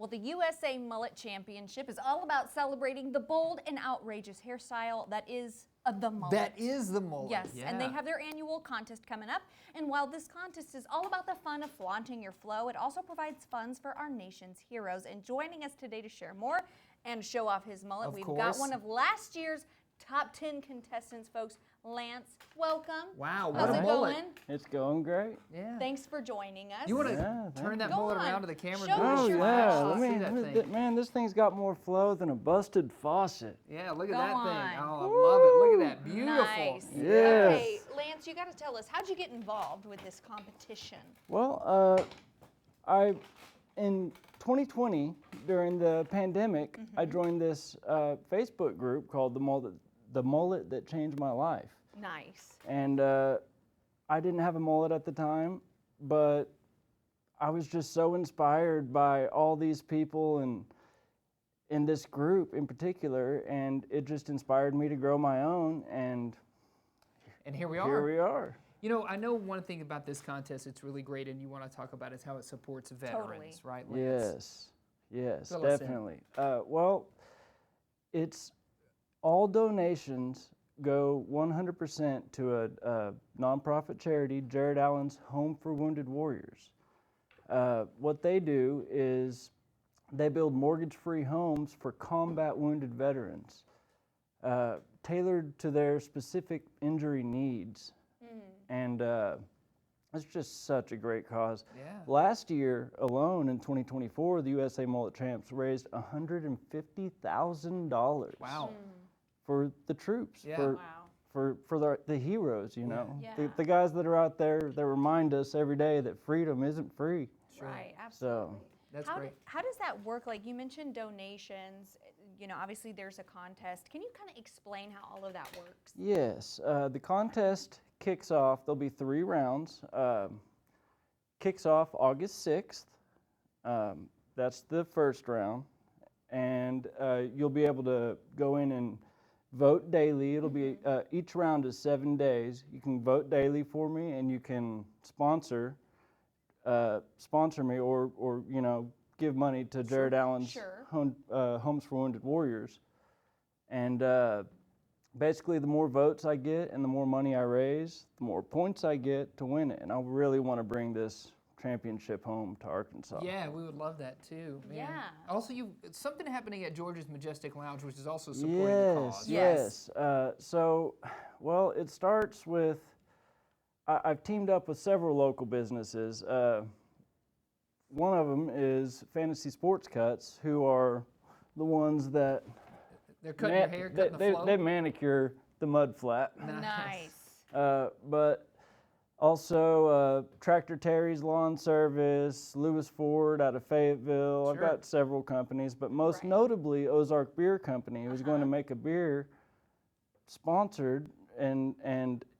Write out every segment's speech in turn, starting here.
Well, the USA Mullet Championship is all about celebrating the bold and outrageous hairstyle that is the mullet. That is the mullet. Yes, yeah. and they have their annual contest coming up. And while this contest is all about the fun of flaunting your flow, it also provides funds for our nation's heroes. And joining us today to share more and show off his mullet, we've got one of last year's top 10 contestants, folks. Lance, welcome. Wow, what How's a it mullet. going? It's going great. Yeah. Thanks for joining us. You want to turn that Go mullet on. around to the camera? Show us Oh your yeah, flash. See that thing. man, this thing's got more flow than a busted faucet. Yeah, look at Go that on. thing. Oh, I love it. Look at that. Beautiful. Nice. Yes. Okay, Lance, you got to tell us, how'd you get involved with this competition? Well, in 2020 during the pandemic, I joined this Facebook group called the Mullet That Changed My Life. Nice. And I didn't have a mullet at the time, but I was just so inspired by all these people and in this group in particular, and it just inspired me to grow my own, and here we are. here we are. You know, I know one thing about this contest it's really great and you want to talk about is how it supports veterans, right, Lance? Yes, Fill us in. definitely. Well, it's all donations go 100% to a nonprofit charity, Jared Allen's Home for Wounded Warriors. What they do is they build mortgage-free homes for combat wounded veterans, tailored to their specific injury needs. And it's just such a great cause. Yeah. Last year alone, in 2024, the USA Mullet Champs raised $150,000. Wow. For the troops, Yeah. for the heroes, you know, Yeah. the guys that are out there that remind us every day that freedom isn't free. Sure. Right, absolutely. That's how great. how does that work? Like you mentioned donations, you know, obviously there's a contest. Can you kind of explain how all of that works? Yes, the contest kicks off. There'll be 3 rounds. Kicks off August 6th. That's the first round, and you'll be able to go in and vote daily. It'll be each round is 7 days. You can vote daily for me, and you can sponsor me, or you know, give money to Jared Allen's Homes for Wounded Warriors. And basically, the more votes I get and the more money I raise, the more points I get to win it. And I really want to bring this championship home to Arkansas. Yeah, we would love that too, man. Yeah. Also, something happening at George's Majestic Lounge, which is also supporting the cause. Yes. So, well, it starts with I've teamed up with several local businesses. One of them is Fantasy Sports Cuts, who are the ones that They're cutting your hair, cutting the flow. they manicure the mud flat. Nice. But also Tractor Terry's Lawn Service, Lewis Ford out of Fayetteville. I've got several companies, but most notably Ozark Beer Company, who's going to make a beer sponsored and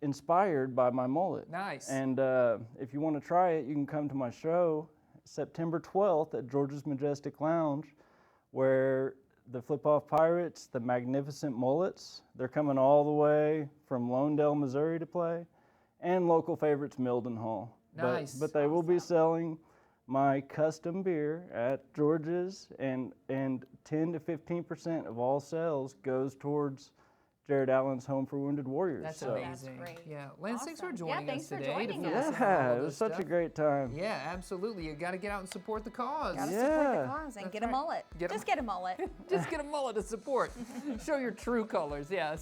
inspired by my mullet. Nice. And if you want to try it, you can come to my show September 12th at George's Majestic Lounge, where the Flip-Off Pirates, the Magnificent Mullets, they're coming all the way from Lonedale, Missouri to play, and local favorites Mildenhall. Nice. But they will be selling my custom beer at George's, and 10 to 15% of all sales goes towards Jared Allen's Home for Wounded Warriors. That's so. amazing. That's great. Yeah, Lance, thanks for Awesome. joining thanks us for today. joining to fill us. us in on Yeah, all it this was such a stuff. great time. Yeah, absolutely. You got to get out and support the cause. Gotta support the Yeah. cause and That's get a right. mullet. Get a- Just get a mullet. Just get a mullet to support. Show your true colors. Yes.